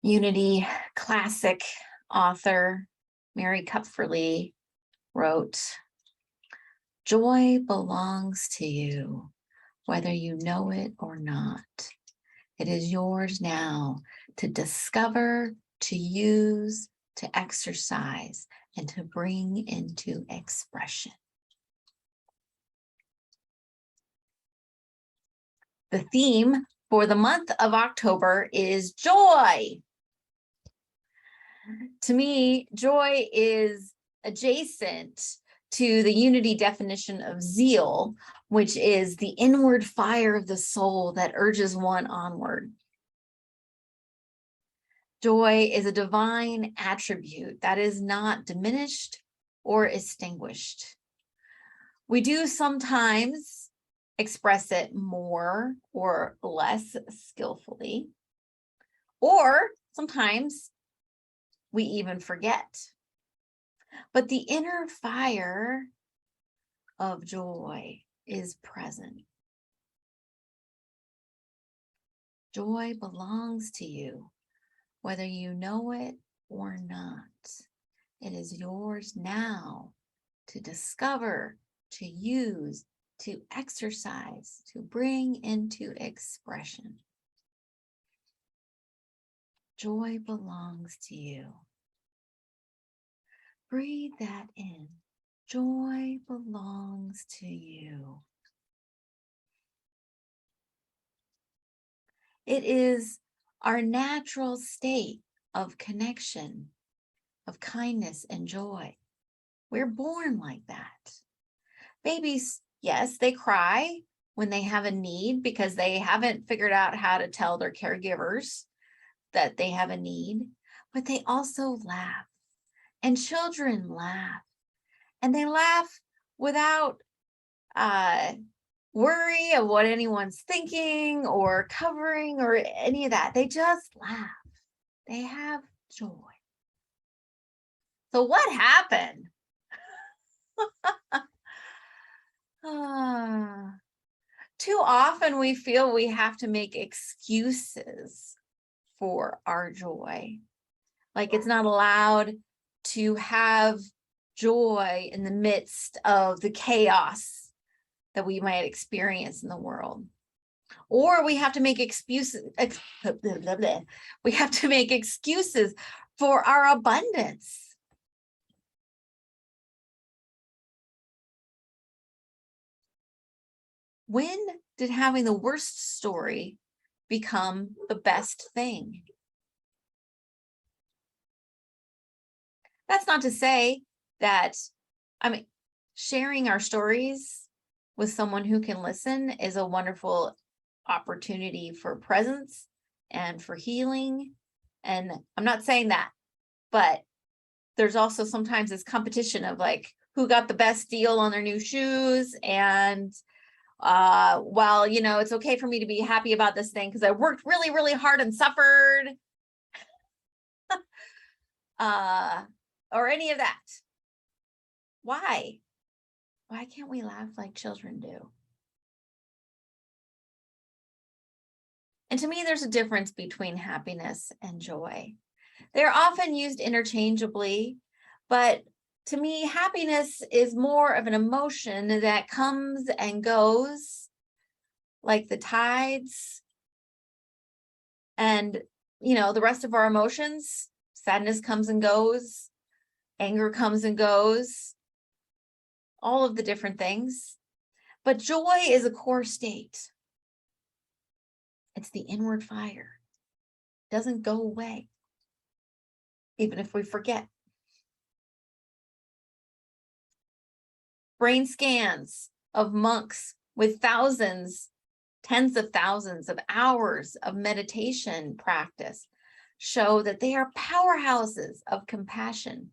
Unity classic author Mary Kupferle wrote, "Joy belongs to you, whether you know it or not. It is yours now to discover, to use, to exercise, and to bring into expression." The theme for the month of October is joy. To me, joy is adjacent to the Unity definition of zeal, which is the inward fire of the soul that urges one onward. Joy is a divine attribute that is not diminished or extinguished. We do sometimes express it more or less skillfully, or sometimes we even forget. But the inner fire of joy is present. Joy belongs to you, whether you know it or not. It is yours now to discover, to use, to exercise, to bring into expression. Joy belongs to you. Breathe that in. Joy belongs to you. It is our natural state of connection, of kindness and joy. We're born like that. Babies, yes, they cry when they have a need because they haven't figured out how to tell their caregivers that they have a need, but they also laugh. And children laugh. And they laugh without worry of what anyone's thinking or covering or any of that. They just laugh. They have joy. So what happened? Too often we feel we have to make excuses for our joy. Like it's not allowed to have joy in the midst of the chaos that we might experience in the world. Or we have to make excuses. We have to make excuses for our abundance. When did having the worst story become the best thing? That's not to say that, sharing our stories with someone who can listen is a wonderful opportunity for presence and for healing. And I'm not saying that, but there's also sometimes this competition of like, who got the best deal on their new shoes. And well, it's okay for me to be happy about this thing because I worked really, really hard and suffered. Or any of that. Why? Why can't we laugh like children do? And to me, there's a difference between happiness and joy. They're often used interchangeably, but to me, happiness is more of an emotion that comes and goes like the tides. And, the rest of our emotions, sadness comes and goes. Anger comes and goes, all of the different things. But joy is a core state. It's the inward fire. It doesn't go away, even if we forget. Brain scans of monks with thousands, tens of thousands of hours of meditation practice show that they are powerhouses of compassion.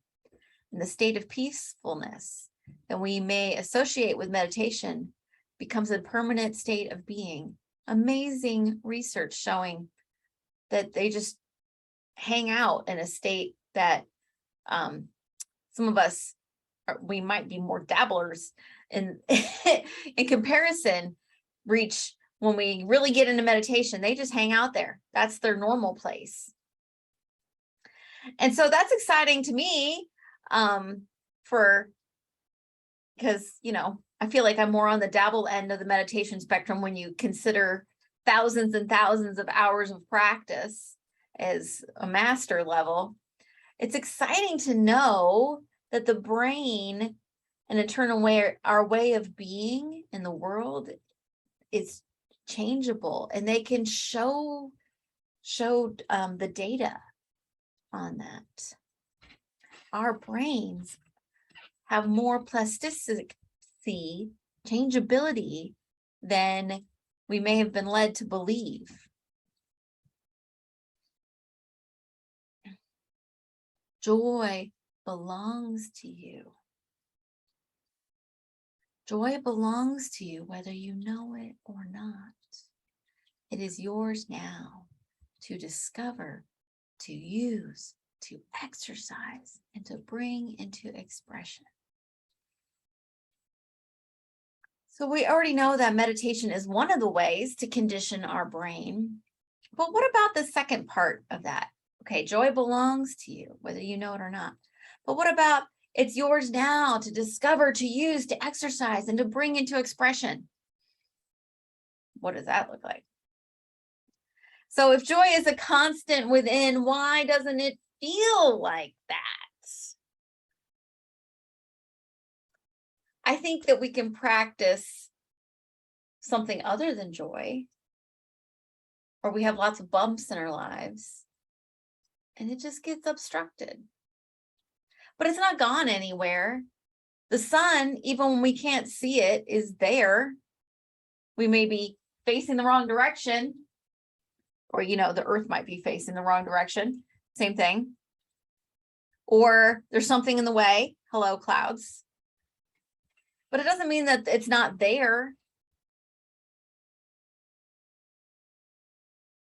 And the state of peacefulness that we may associate with meditation becomes a permanent state of being. Amazing research showing that they just hang out in a state that some of us, we might be more dabblers in comparison, reach when we really get into meditation. They just hang out there. That's their normal place. And so that's exciting to me, because, I feel like I'm more on the dabble end of the meditation spectrum when you consider thousands and thousands of hours of practice as a master level. It's exciting to know that the brain and internal way, our way of being in the world is changeable, and they can show the data on that. Our brains have more plasticity, changeability than we may have been led to believe. Joy belongs to you. Joy belongs to you whether you know it or not. It is yours now to discover, to use, to exercise, and to bring into expression. So we already know that meditation is one of the ways to condition our brain. But what about the second part of that? Okay, joy belongs to you, whether you know it or not. But what about it's yours now to discover, to use, to exercise, and to bring into expression? What does that look like? So if joy is a constant within, why doesn't it feel like that? I think that we can practice something other than joy, or we have lots of bumps in our lives, and it just gets obstructed. But it's not gone anywhere. The sun, even when we can't see it, is there. We may be facing the wrong direction, or, the earth might be facing the wrong direction. Same thing. Or there's something in the way. Hello, clouds. But it doesn't mean that it's not there.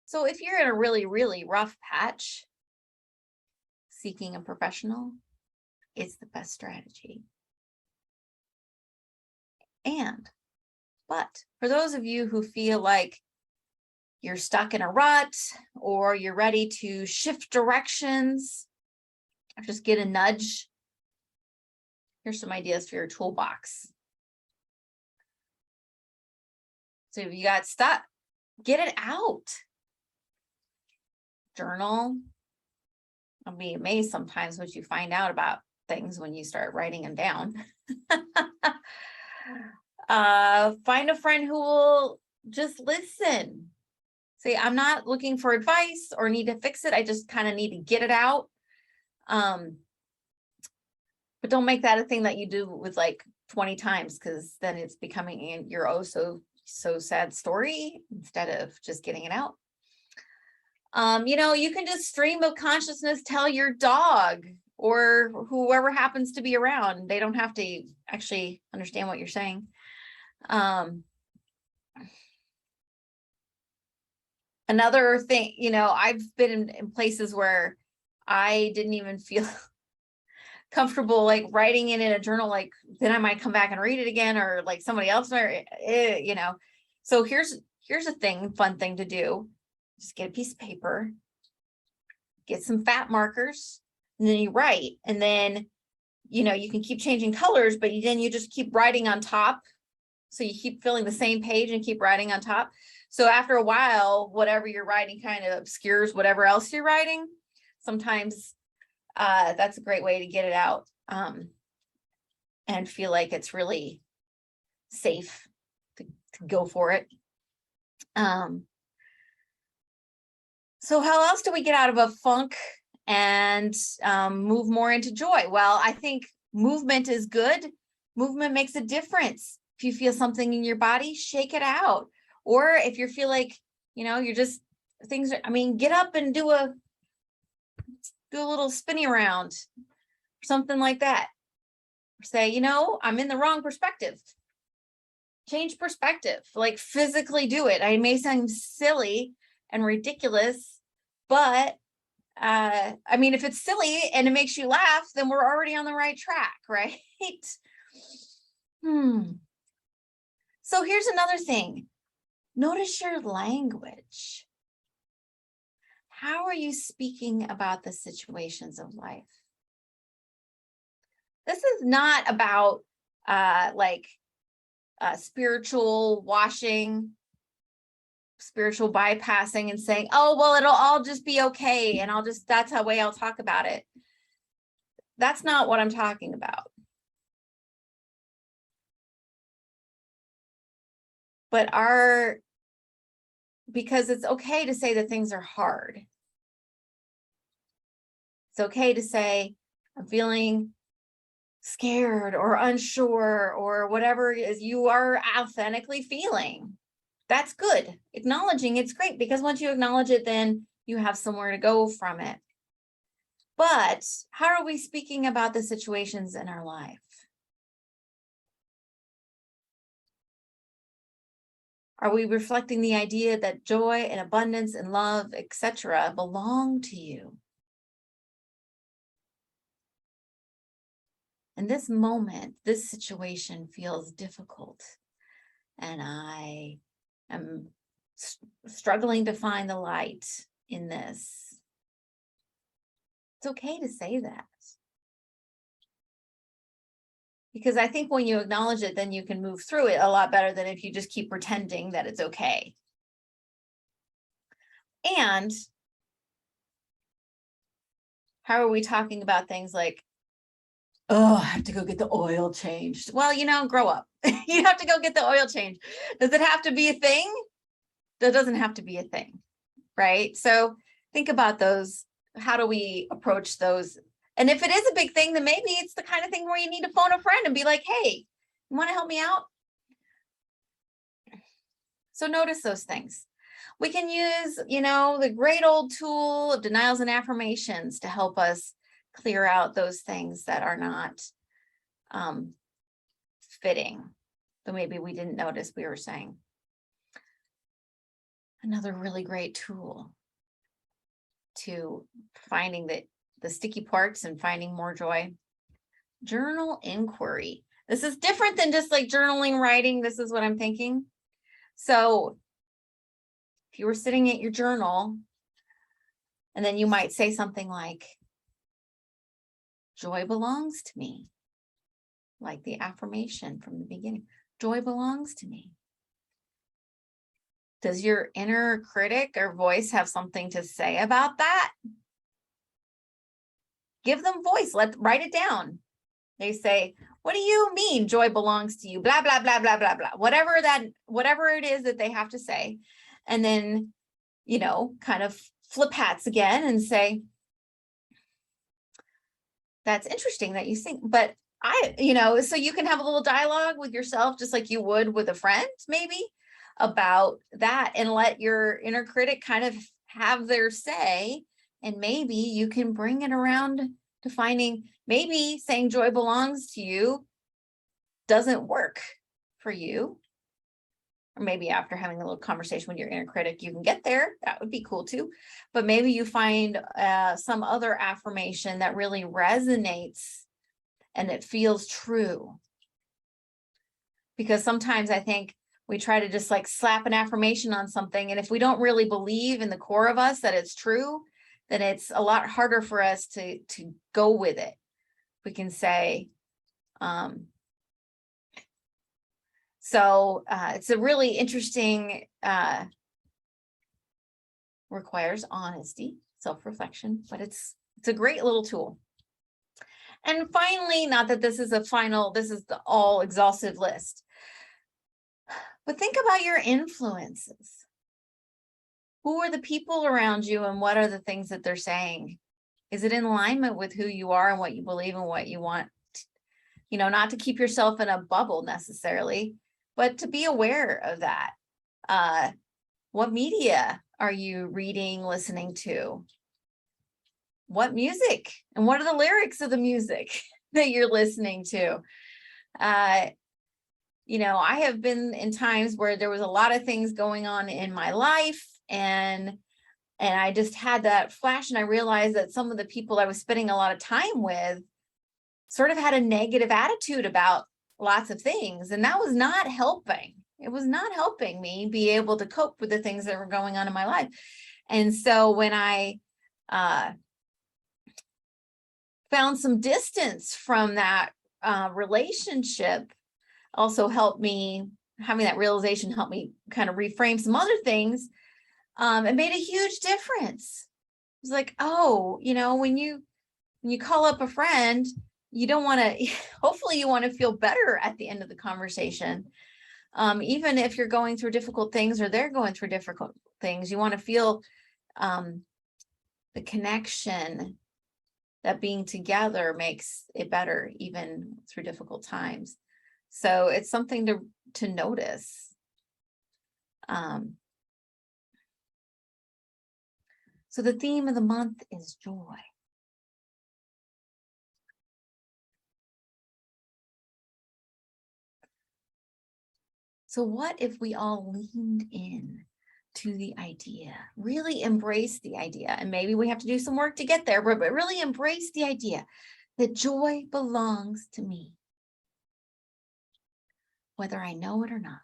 So if you're in a really, really rough patch, seeking a professional is the best strategy. But for those of you who feel like you're stuck in a rut, or you're ready to shift directions, or just get a nudge, here's some ideas for your toolbox. So if you got stuck, get it out. Journal. I'll be amazed sometimes what you find out about things when you start writing them down. Find a friend who will just listen. Say, I'm not looking for advice or need to fix it. I just kind of need to get it out. But don't make that a thing that you do with like 20 times, because then it's becoming your oh so sad story instead of just getting it out. You can just stream of consciousness tell your dog or whoever happens to be around. They don't have to actually understand what you're saying. Another thing, I've been in places where I didn't even feel comfortable like writing it in a journal, like then I might come back and read it again, or like somebody else, So here's a fun thing to do. Just get a piece of paper, get some fat markers, and then you write, and then you can keep changing colors, but then you just keep writing on top. So you keep filling the same page and keep writing on top. So after a while, whatever you're writing kind of obscures whatever else you're writing. Sometimes that's a great way to get it out, and feel like it's really safe to go for it. So how else do we get out of a funk and move more into joy? Well, I think movement is good. Movement makes a difference. If you feel something in your body, shake it out. Or if you feel like, you're just get up and do a little spinny around, something like that. Say, I'm in the wrong perspective. Change perspective, like physically do it. I may sound silly and ridiculous, but if it's silly and it makes you laugh, then we're already on the right track, right? So here's another thing. Notice your language. how are you speaking about the situations of life? This is not about spiritual washing, spiritual bypassing and saying, oh, well, it'll all just be okay. And that's the way I'll talk about it. That's not what I'm talking about. But because it's okay to say that things are hard. It's okay to say, I'm feeling scared or unsure or whatever it is you are authentically feeling. That's good. Acknowledging it's great, because once you acknowledge it, then you have somewhere to go from it. But how are we speaking about the situations in our life? Are we reflecting the idea that joy and abundance and love, etc., belong to you? In this moment, this situation feels difficult, and I am struggling to find the light in this. It's okay to say that. Because I think when you acknowledge it, then you can move through it a lot better than if you just keep pretending that it's okay. And how are we talking about things like, oh, I have to go get the oil changed? Well, grow up. You have to go get the oil changed. Does it have to be a thing? That doesn't have to be a thing, right? So think about those. How do we approach those? And if it is a big thing, then maybe it's the kind of thing where you need to phone a friend and be like, hey, you want to help me out? So notice those things. We can use, the great old tool of denials and affirmations to help us clear out those things that are not fitting. So maybe we didn't notice we were saying. Another really great tool to finding the sticky parts and finding more joy. Journal inquiry. This is different than just like journaling, writing. This is what I'm thinking. So if you were sitting at your journal, and then you might say something like, joy belongs to me. Like the affirmation from the beginning. Joy belongs to me. Does your inner critic or voice have something to say about that? Give them voice. Write it down. They say, what do you mean joy belongs to you? Blah, blah, blah, blah, blah, blah. Whatever it is that they have to say. And then, kind of flip hats again and say, that's interesting that you think, but so you can have a little dialogue with yourself, just like you would with a friend, maybe, about that, and let your inner critic kind of have their say. And maybe you can bring it around to finding, maybe saying joy belongs to you doesn't work for you. Or maybe after having a little conversation with your inner critic, you can get there. That would be cool too. But maybe you find some other affirmation that really resonates and it feels true. Because sometimes I think we try to just like slap an affirmation on something. And if we don't really believe in the core of us that it's true, then it's a lot harder for us to go with it. We can say, so it's a really interesting, requires honesty, self-reflection, but it's a great little tool. And finally, not that this is this is the all exhaustive list, but think about your influences. Who are the people around you and what are the things that they're saying? Is it in alignment with who you are and what you believe and what you want? Not to keep yourself in a bubble necessarily, but to be aware of that. What media are you reading, listening to? What music and what are the lyrics of the music that you're listening to? I have been in times where there was a lot of things going on in my life, and I just had that flash, and I realized that some of the people I was spending a lot of time with sort of had a negative attitude about lots of things, and that was not helping. It was not helping me be able to cope with the things that were going on in my life. And so when I found some distance from that relationship, also helped me, having that realization helped me kind of reframe some other things. It made a huge difference. It's like, oh, when you call up a friend, you don't want to, hopefully you want to feel better at the end of the conversation. Even if you're going through difficult things or they're going through difficult things, you want to feel the connection, that being together makes it better even through difficult times. So it's something to notice. So the theme of the month is joy. So what if we all leaned in to the idea, really embrace the idea, and maybe we have to do some work to get there, but really embrace the idea that joy belongs to me, whether I know it or not.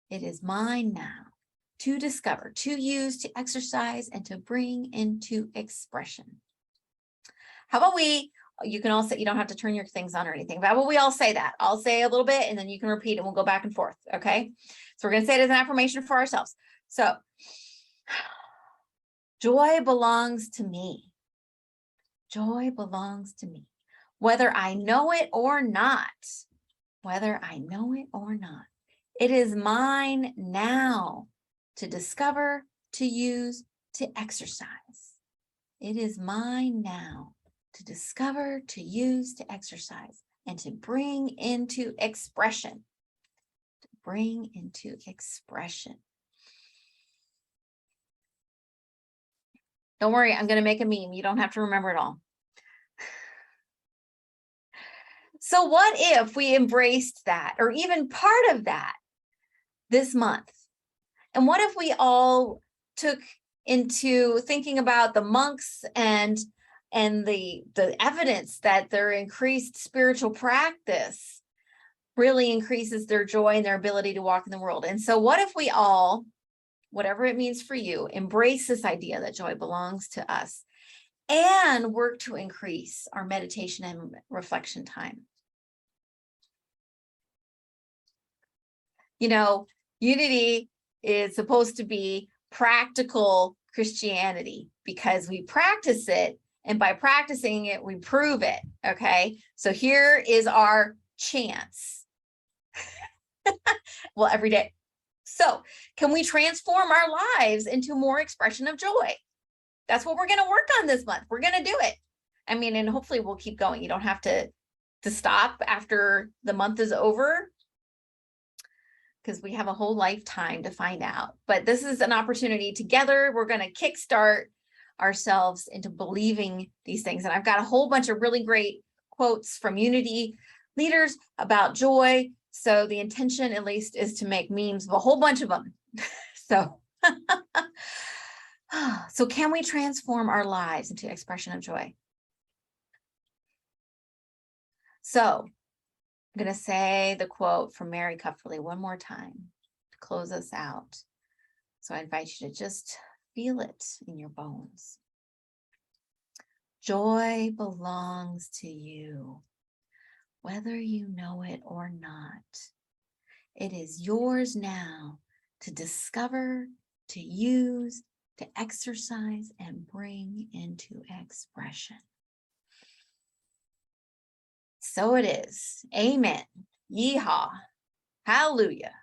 It is mine now to discover, to use, to exercise, and to bring into expression. How about you can all say, you don't have to turn your things on or anything, but how about we all say that? I'll say a little bit and then you can repeat and we'll go back and forth, okay? So we're going to say it as an affirmation for ourselves. So, joy belongs to me. Joy belongs to me, whether I know it or not. Whether I know it or not. It is mine now to discover, to use, to exercise. It is mine now to discover, to use, to exercise, and to bring into expression. To bring into expression. Don't worry, I'm going to make a meme. You don't have to remember it all. So what if we embraced that, or even part of that, this month? And what if we all took into thinking about the monks and the evidence that their increased spiritual practice really increases their joy and their ability to walk in the world? And so what if we all, whatever it means for you, embrace this idea that joy belongs to us and work to increase our meditation and reflection time? Unity is supposed to be practical Christianity because we practice it, and by practicing it, we prove it, okay? So here is our chance. Well, every day. So can we transform our lives into more expression of joy? That's what we're going to work on this month. We're going to do it. I mean, and hopefully we'll keep going. You don't have to stop after the month is over, because we have a whole lifetime to find out. But this is an opportunity. Together, we're going to kickstart ourselves into believing these things. And I've got a whole bunch of really great quotes from Unity leaders about joy. So the intention, at least, is to make memes of a whole bunch of them. So, so can we transform our lives into expression of joy? So I'm going to say the quote from Mary Kupferle one more time to close us out. So I invite you to just feel it in your bones. Joy belongs to you, whether you know it or not. It is yours now to discover, to use, to exercise, and bring into expression. So it is. Amen. Yeehaw. Hallelujah.